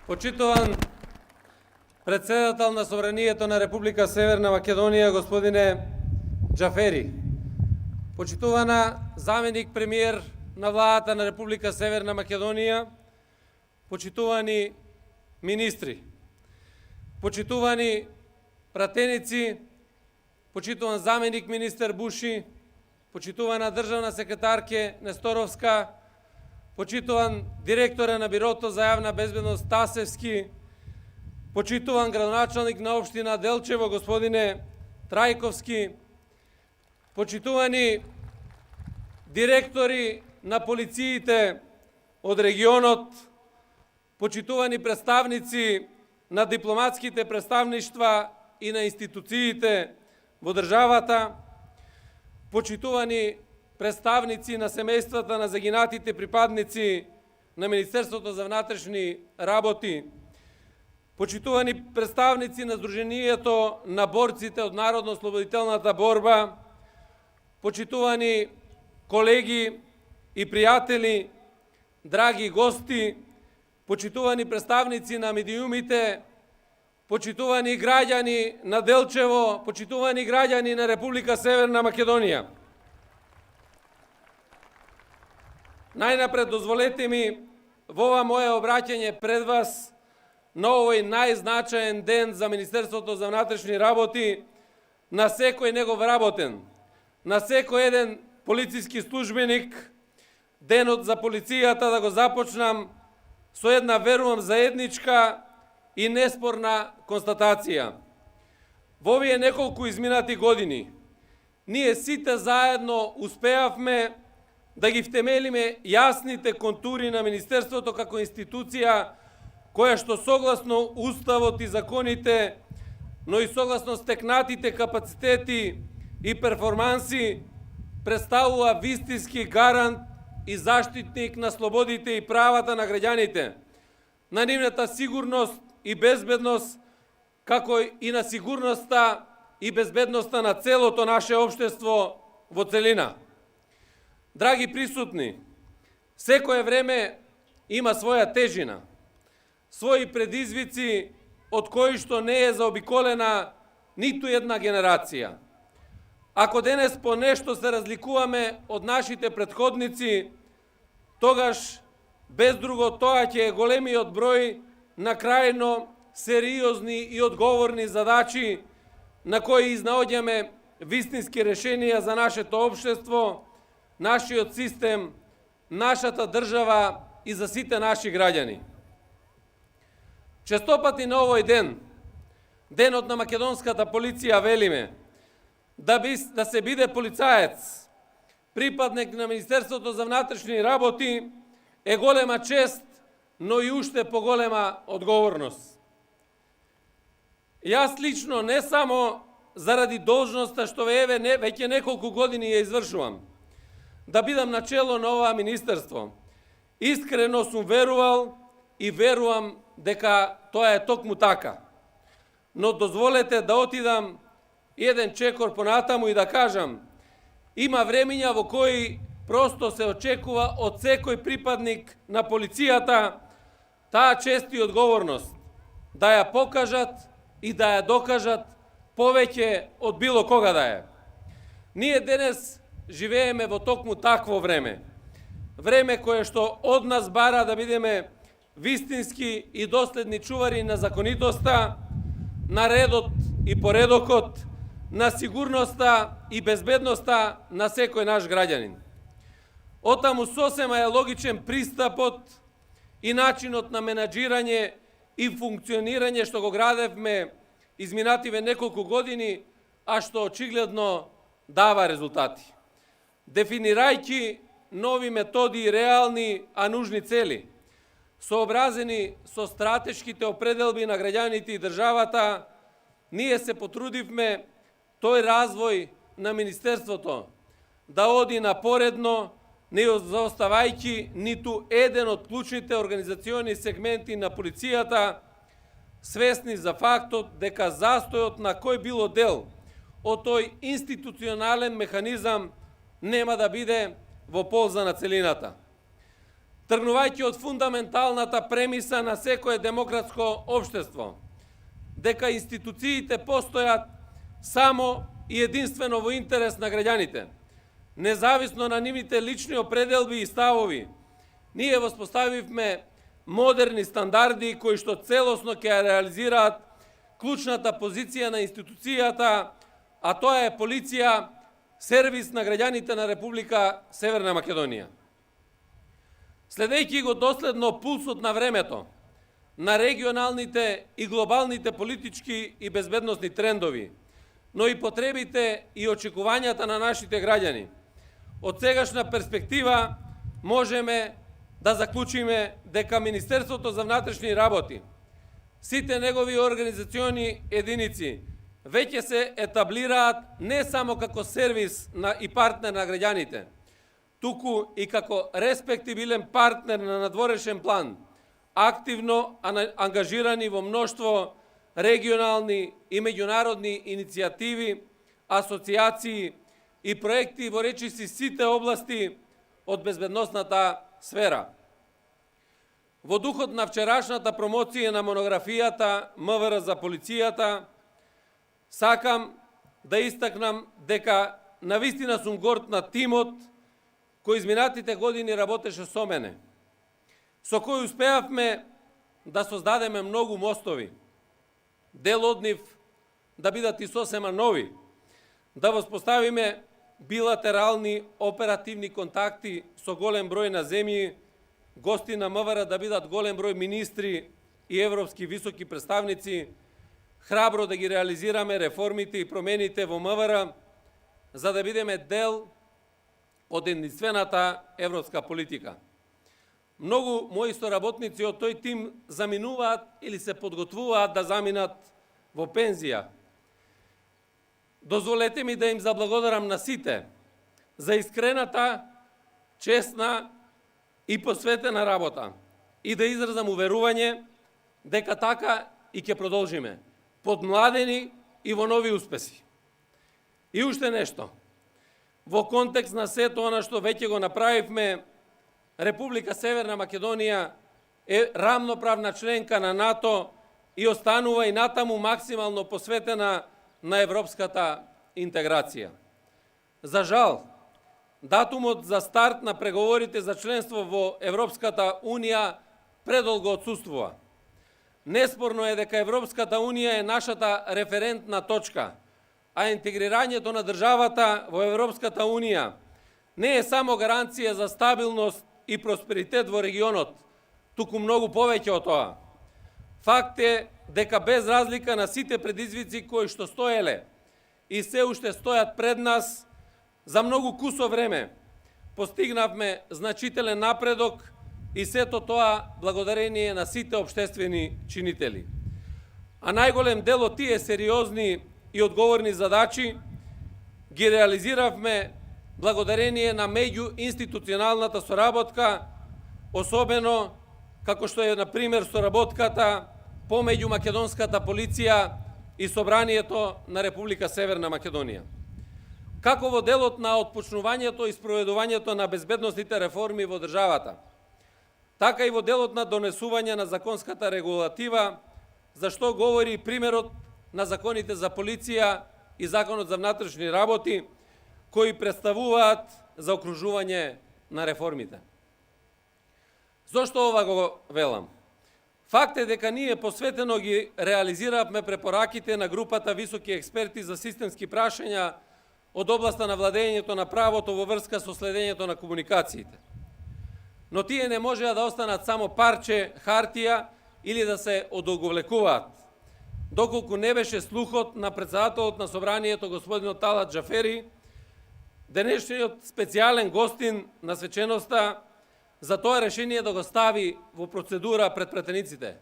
Почитуван председател на Собранието на Република Северна Македонија, господине Джафери, почитувана заменик премиер на владата на Република Северна Македонија, почитувани министри, почитувани пратеници, почитуван заменик министер Буши, почитувана државна секретарке Несторовска, почитуван директора на Бирото за јавна безбедност Тасевски, почитуван градоначалник на општина Делчево, господине Трајковски, почитувани директори на полициите од регионот, почитувани представници на дипломатските представништва и на институциите во државата, почитувани представници на семејствата на загинатите припадници на Министерството за внатрешни работи, почитувани представници на Сдруженијето на борците од Народно-ослободителната борба, почитувани колеги и пријатели, драги гости, почитувани представници на медиумите, почитувани граѓани на Делчево, почитувани граѓани на Република Северна Македонија. Најнапред дозволете ми во ова моје обраќање пред вас на овој најзначаен ден за Министерството за внатрешни работи, на секој негов работен, на секој еден полициски службеник, денот за полицијата да го започнам со една, верувам, заедничка и неспорна констатација. Во овие неколку изминати години, ние сите заедно успеавме да ги втемелиме јасните контури на Министерството како институција, која што согласно Уставот и законите, но и согласно стекнатите капацитети и перформанси, представува вистински гарант и заштитник на слободите и правата на граѓаните, на нивната сигурност и безбедност, како и на сигурноста и безбедноста на целото наше општество во целина. Драги присутни, секое време има своја тежина, своји предизвици од кои што не е заобиколена ниту една генерација. Ако денес по нешто се разликуваме од нашите претходници, тогаш без друго тоа ќе е големиот број на крајно сериозни и одговорни задачи на кои изнаоѓаме вистински решенија за нашето општество, нашиот систем, нашата држава и за сите наши граѓани. Честопати на овој ден, денот на македонската полиција, велиме, да се биде полицаец, припадник на Министерството за внатрешни работи, е голема чест, но и уште поголема одговорност. Јас лично, не само заради должноста што веќе неколку години ја извршувам, да бидам начело на ова министерство, искрено сум верувал и верувам дека тоа е токму така. Но дозволете да отидам еден чекор понатаму и да кажам, има времења во кои просто се очекува од секој припадник на полицијата таа чест и одговорност, да ја покажат и да ја докажат повеќе од било кога да е. Ние денес живееме во токму такво време. Време кое што од нас бара да бидеме вистински и доследни чувари на законитоста, на редот и поредокот, на сигурноста и безбедноста на секој наш граѓанин. Отаму сосема е логичен пристапот и начинот на менаџирање и функционирање што го градевме изминативе неколку години, а што очигледно дава резултати. Дефинирајќи нови методи и реални, а нужни цели, сообразени со стратешките определби на граѓаните и државата, ние се потрудивме тој развој на Министерството да оди напоредно, не заоставајќи ниту еден од клучните организациони сегменти на полицијата, свесни за фактот дека застојот на кој било дел од тој институционален механизам нема да биде во полза на целината. тргнувајќи од фундаменталната премиса на секое демократско општество, дека институциите постојат само и единствено во интерес на граѓаните, независно на нивните лични определби и ставови, ние воспоставивме модерни стандарди кои што целосно ќе реализираат клучната позиција на институцијата, а тоа е полиција, сервис на граѓаните на Република Северна Македонија. Следејќи го доследно пулсот на времето, на регионалните и глобалните политички и безбедносни трендови, но и потребите и очекувањата на нашите граѓани, од сегашна перспектива можеме да заклучиме дека Министерството за внатрешни работи, сите негови организациони единици, веќе се етаблираат не само како сервис и партнер на граѓаните, туку и како респектибилен партнер на надворешен план, активно ангажирани во мноштво регионални и меѓународни иницијативи, асоцијации и проекти во речиси сите области од безбедносната сфера. Во духот на вчерашната промоција на монографијата МВР за полицијата, сакам да истакнам дека навистина сум горд на тимот кој изминатите години работеше со мене, со кој успеавме да создадеме многу мостови, дел од нив да бидат и сосема нови, да воспоставиме билатерални оперативни контакти со голем број на земји, гости на МВР да бидат голем број министри и европски високи представници, храбро да ги реализираме реформите и промените во МВР, за да бидеме дел од единствената европска политика. Многу мои соработници од тој тим заминуваат или се подготвуваат да заминат во пензија. Дозволете ми да им заблагодарам на сите за искрената, честна и посветена работа и да изразам уверување дека така и ќе продолжиме, подмладени и во нови успеси. И уште нешто. Во контекст на сето она што веќе го направивме, Република Северна Македонија е рамноправна членка на НАТО и останува и натаму максимално посветена на европската интеграција. За жал, датумот за старт на преговорите за членство во Европската Унија предолго отсуствува. Неспорно е дека Европската Унија е нашата референтна точка, а интегрирањето на државата во Европската Унија не е само гаранција за стабилност и просперитет во регионот, туку многу повеќе од тоа. Факт е дека без разлика на сите предизвици кои што стоеле и се уште стојат пред нас, за многу кусо време постигнавме значителен напредок и сето тоа благодарение на сите општествени чинители. А најголем дел од тие сериозни и одговорни задачи ги реализиравме благодарение на меѓуинституционалната соработка, особено како што е, например, соработката помеѓу македонската полиција и Собранието на Република Северна Македонија. Како во делот на отпочнувањето и спроведувањето на безбедносните реформи во државата, така и во делот на донесување на законската регулатива, за што говори примерот на законите за полиција и законот за внатрешни работи, кои представуваат заокружување на реформите. Зошто ова го велам? Факт е дека ние посветено ги реализиравме препораките на групата високи експерти за системски прашања од областа на владењето на правото во врска со следењето на комуникациите. Но тие не можеа да останат само парче хартија или да се одолговлекуваат, доколку не беше слухот на председателот на Собранието господинот Талат Џафери, денешниот специјален гостин на свеченоста, за тоа решение да го стави во процедура пред пратениците.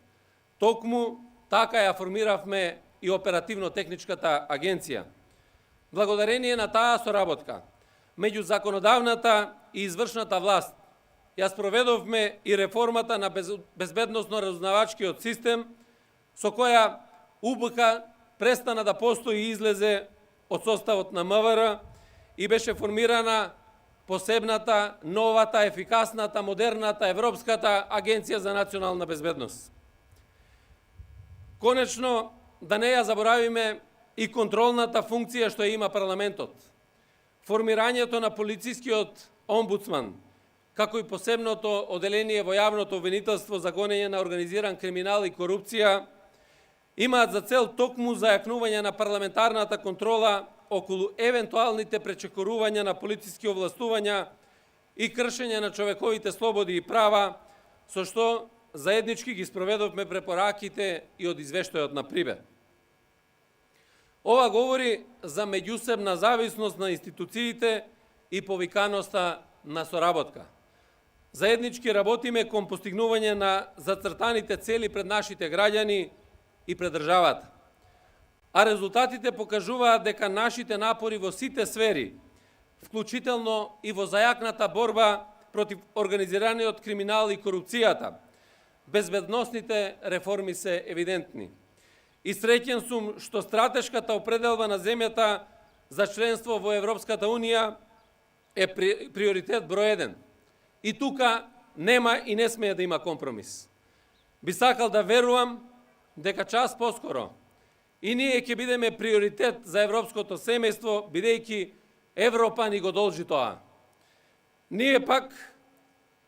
Токму така ја формиравме и оперативно-техничката агенција. Благодарение на таа соработка меѓу законодавната и извршната власт, ја спроведовме и реформата на безбедносно-разузнавачкиот систем, со која УБК престана да постои и излезе од составот на МВР и беше формирана посебната, новата, ефикасната, модерната, Европската агенција за национална безбедност. Конечно, да не ја заборавиме и контролната функција што има парламентот. Формирањето на полицискиот омбудсман, како и посебното оделение во јавното обвинителство за гонење на организиран криминал и корупција, имаат за цел токму зајакнување на парламентарната контрола околу евентуалните пречекорувања на полициски овластувања и кршење на човековите слободи и права, со што заеднички ги спроведовме препораките и од извештајот на Прибер. Ова говори за меѓусебна зависност на институциите и повиканоста на соработка. Заеднички работиме кон постигнување на зацртаните цели пред нашите граѓани и пред државата. А резултатите покажуваат дека нашите напори во сите сфери, вклучително и во зајакната борба против организираниот криминал и корупцијата, безбедносните реформи се евидентни. И среќен сум што стратешката определба на земјата за членство во Европската Унија е приоритет број 1. И тука нема и не смее да има компромис. Би сакал да верувам дека час поскоро и ние ќе бидеме приоритет за европското семејство, бидејќи Европа ни го должи тоа. Ние пак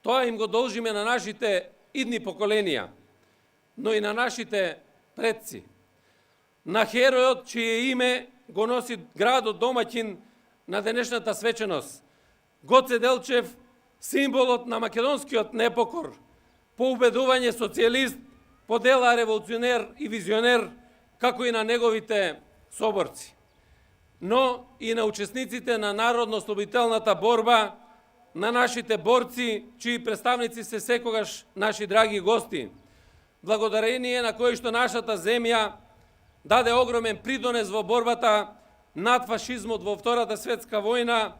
тоа им го должиме на нашите идни поколенија, но и на нашите предци. На херојот чие име го носи градот домаќин на денешната свеченост, Гоце Делчев, символот на македонскиот непокор, по убедување социјалист, по дела револуционер и визионер, како и на неговите соборци, но и на учесниците на народно-ослободителната борба, на нашите борци, чии представници се секогаш наши драги гости, благодарение на кои што нашата земја даде огромен придонес во борбата над фашизмот во Втората светска војна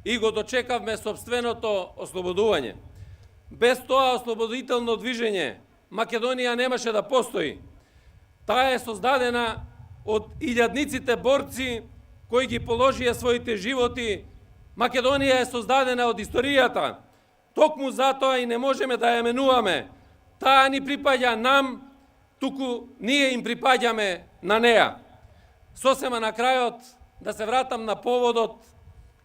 и го дочекавме собственото ослободување. Без тоа ослободително движење Македонија немаше да постои. Таа е создадена од илјадниците борци кои ги положија своите животи. Македонија е создадена од историјата. Токму затоа и не можеме да ја менуваме. Таа ни припаѓа нам, туку ние им припаѓаме на неа. Сосема на крајот да се вратам на поводот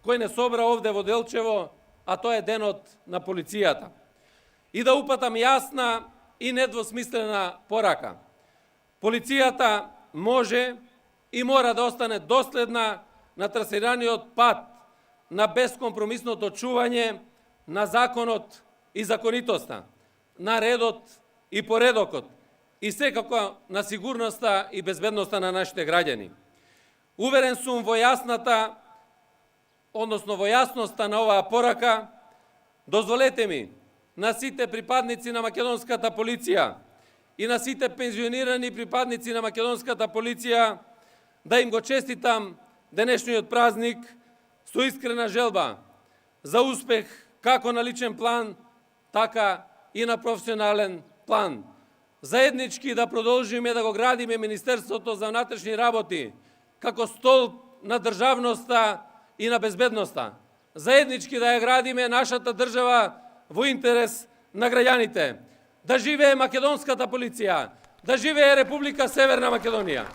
кој не собра овде во Делчево, а тоа е денот на полицијата. И да упатам јасна и недвосмислена порака. Полицијата може и мора да остане доследна на трасираниот пат на бескомпромисното чување на законот и законитоста, на редот и поредокот, и секако на сигурноста и безбедноста на нашите граѓани. Уверен сум во јасноста на оваа порака. Дозволете ми на сите припадници на македонската полиција и на сите пензионирани припадници на македонската полиција да им го честитам денешниот празник со искрена желба за успех како на личен план, така и на професионален план. Заеднички да продолжиме да го градиме Министерството за внатрешни работи како столб на државноста и на безбедноста. Заеднички да ја градиме нашата држава во интерес на граѓаните. Да живее македонската полиција, да живее Република Северна Македонија.